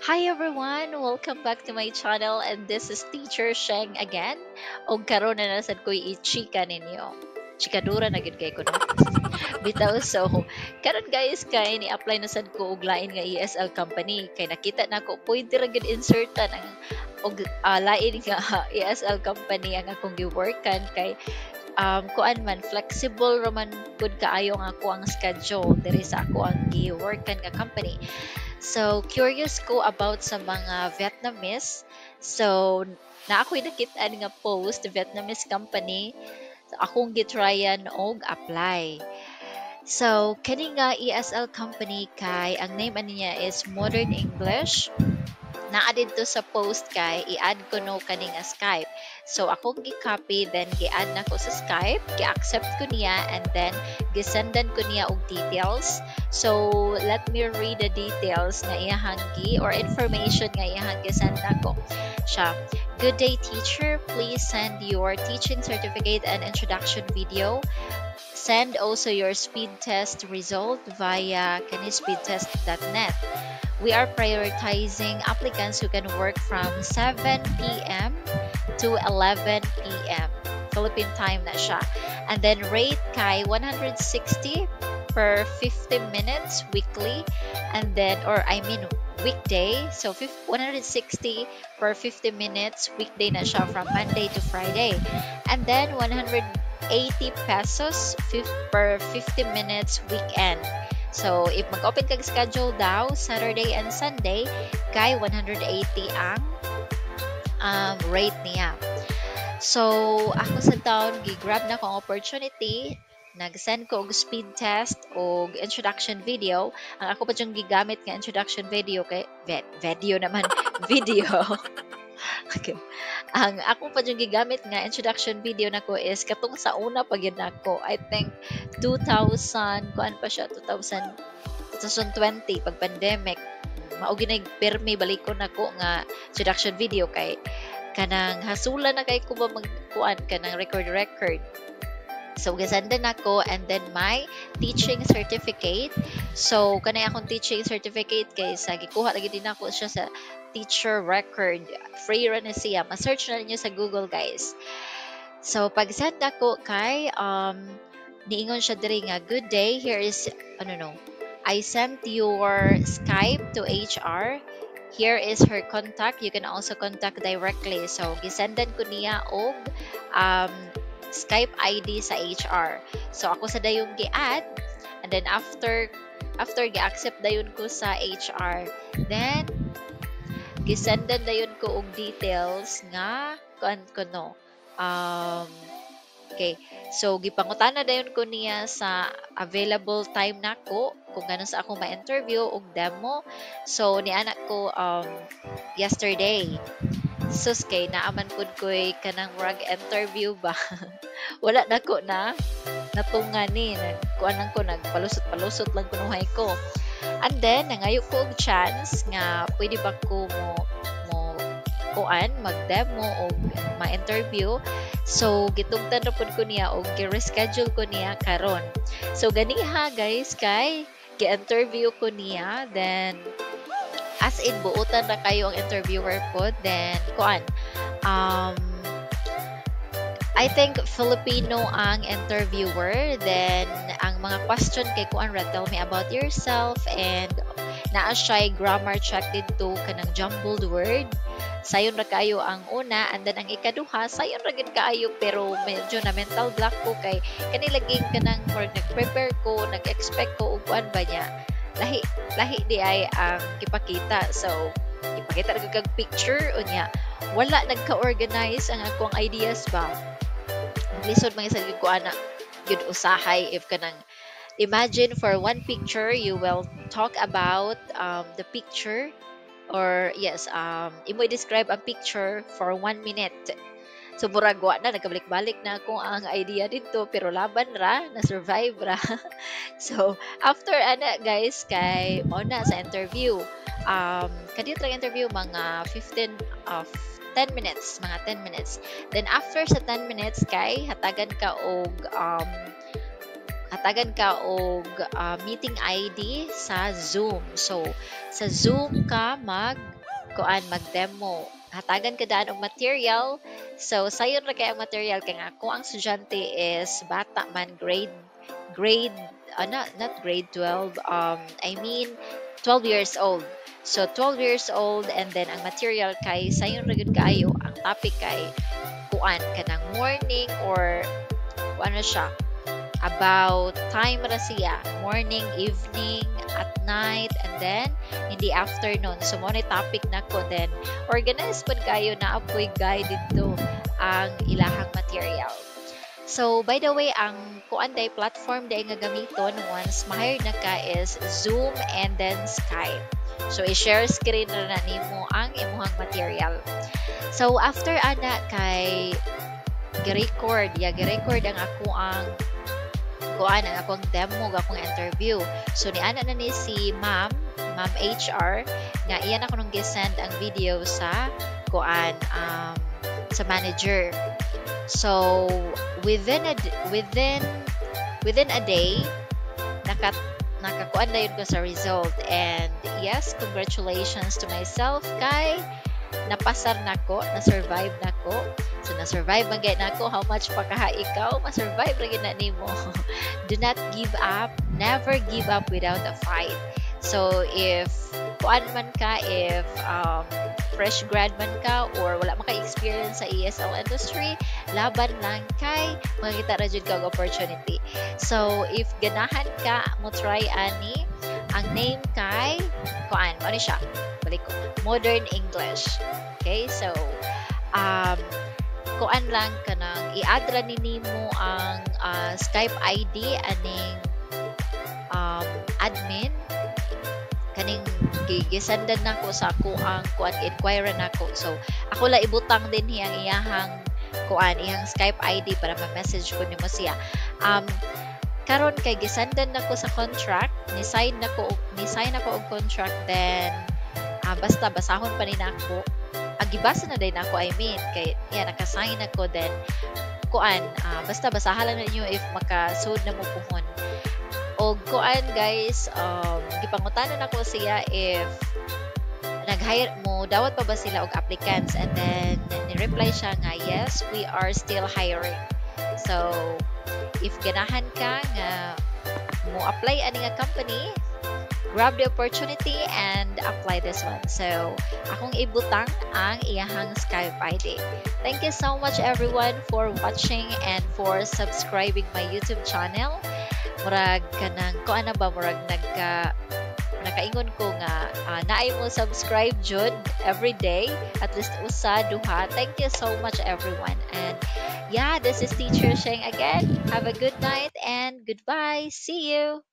Hi everyone! Welcome back to my channel and this is Teacher Sheng again. Og karon na nasad ko'y i-chika ninyo. Chikadura na gid kay ko no. Bitaw so karon guys kay ni-apply na sad ko og lain nga ESL company kay nakita na ko pwede ra gid insertan ang og lain nga ESL company ang akong giworkan kay kuan man flexible raman pud kaayo nga ako ang schedule diri sa ako ang giworkan nga company. So, curious ko about sa mga Vietnamese. So, na ako'y nakita nga post, Vietnamese company. So, akong gitryan og apply. So, kani nga ESL company kay, ang name niya is Modern English. Naa dito sa post kay i-add ko no kani nga Skype. So ako gi-copy then gi-add na ko sa Skype, gi-accept ko niya and then gi-sendan ko niya og details. So let me read the details nga iyahang or information nga iyahang gi-send nako. Siya, good day teacher, please send your teaching certificate and introduction video. Send also your speed test result via kanispeedtest.net. We are prioritizing applicants who can work from 7 p.m. to 11 p.m. Philippine time na siya. And then rate kay 160 per 50 minutes weekly. And then, weekday. So 160 per 50 minutes weekday na siya from Monday to Friday. And then 180 pesos per 50 minutes weekend. So, if mag-open kag schedule daw, Saturday and Sunday, kay 180 ang rate niya. So, ako sa taon, gi-grab na kong opportunity, nag-send ko og speed test og introduction video. Ang ako pa diyang gigamit nga introduction video kay video naman, video. Okay. Ang ako pa diyang gigamit nga introduction video nako is katong sa una pa gyud nako. I think 2000 kuan pa siya 2020 pag pandemic. Mao ginay permi balikon nako nga introduction video kay kanang hasula na kay ko ba magkuan kanang record. So, gasandan ako and then my teaching certificate. So, kanay akong teaching certificate kay sa gikuha lagi din ako siya sa teacher record. Free ra na siya. Ma-search na niyo sa Google, guys. So, pag-send ako kay niingon siya diri nga, good day. Here is I sent your Skype to HR. Here is her contact. You can also contact directly. So, gisendan ko niya og Skype ID sa HR. So, ako sa dayong gi-add. And then, after gi-accept dayon ko sa HR. Then, gisendan dayon ko og details nga kuno. Okay. So, gipangutana dayon ko niya sa available time nako kung ganon sa akong ma-interview og demo. So, nianak ko yesterday. Sus kay naaman pud ko'y kanang rag interview ba. Wala na ko na natungan ni kuan lang ko nagpalusot-palusot lang kunuhay ko. And then nangayo ko og chance nga pwede ba ko mo kuan mag-demo o ma-interview. So gitungtan ra pud ko niya og gi-reschedule ko niya karon. So ganiha guys kay gi-interview ko niya then as in buutan na kayo ang interviewer po then kuan I think Filipino ang interviewer then ang mga question kay kuan ra tell me about yourself and naa siya grammar check dito kanang jumbled word sayon ra kayo ang una and then ang ikaduha sayon ra gid kaayo pero medyo na mental block ko kay kanilaging kanang nag-prepare ko nag-expect ko og kuan ba niya lahi di ay ang ipakita. So, ipakita na kag picture unya. Wala nagka-organize ang akong ideas ba. Lisod mga isang ko ana yun usahay if kanang imagine for one picture you will talk about the picture or yes imo describe ang picture for 1 minute. So, murag wa na, nagkabalik-balik na ako ang idea dito, pero laban ra, na-survive ra. So, after guys, kay na sa interview, kadito lang interview, mga 10 minutes, mga 10 minutes. Then, after sa 10 minutes, kay hatagan ka og meeting ID sa Zoom. So, sa Zoom ka kuan mag-demo. Hatagan ka daan og material. So sayon ra kay ang material kay nga kung ang estudyante is bata man grade not grade 12, I mean 12 years old. So 12 years old, and then ang material kay sayon ra gyud kaayo, ang topic kay kuan kanang morning or kuan na siya, about time ra siya, morning, evening, at night, and then in the afternoon. So mo na topic nako, then organize pud kayo na apoy guide dito ang ilahang material. So by the way, ang kuan day platform day nga gamiton once ma-hire na ka is Zoom and then Skype. So i-share screen ra na nimo ang imuhang material. So after ana kay gi-record ang ako ang kuan ang akong demo ang akong interview. So ni ana na ni si Ma'am HR nga iyan ako nung gi-send ang video sa kuan sa manager. So within a day nakakuan na yun ko sa result, and yes, congratulations to myself kay napasar nako, na-survive nako. So na-survive man gyud nako. How much pa kaha ikaw ma-survive ra gyud na nimo. Do not give up, never give up without a fight. So if kuan man ka, if fresh grad man ka or wala man ka experience sa ESL industry, laban lang kay makita ra jud kag opportunity. So if ganahan ka mo try ani, ang name kay kuan ano siya, balik ko, Modern English. Okay, so kuan lang kanang i-add ra ni nimo ang Skype ID aning admin kaning gisandan nako sa ako ang kuan inquire nako. So ako la ibutang din hiyang iyahang kuan iyang Skype ID para ma-message ko nimo siya. Karon kay gisandan nako sa contract, ni-sign nako og contract, then basta basahon pa ni nako. Gibasa na din ako, I mean kay naka-sign ako, then kuan basta basahan lang ninyo if makasud na mo puhon. Og kuan guys, gipangutanan ako siya if nag-hire mo, dawat pa ba sila og applicants, and then ni-reply siya nga yes, we are still hiring. So if ganahan ka nga mo apply ani nga company, grab the opportunity and apply this one. So akong ibutang ang iyahang Skype ID. Thank you so much everyone for watching and for subscribing my YouTube channel. Murag kanang kuan na ba, murag nakaingon ko nga naay mo subscribe jud every day, at least usa duha. Thank you so much everyone, and yeah, this is Teacher Sheng again. Have a good night and goodbye. See you.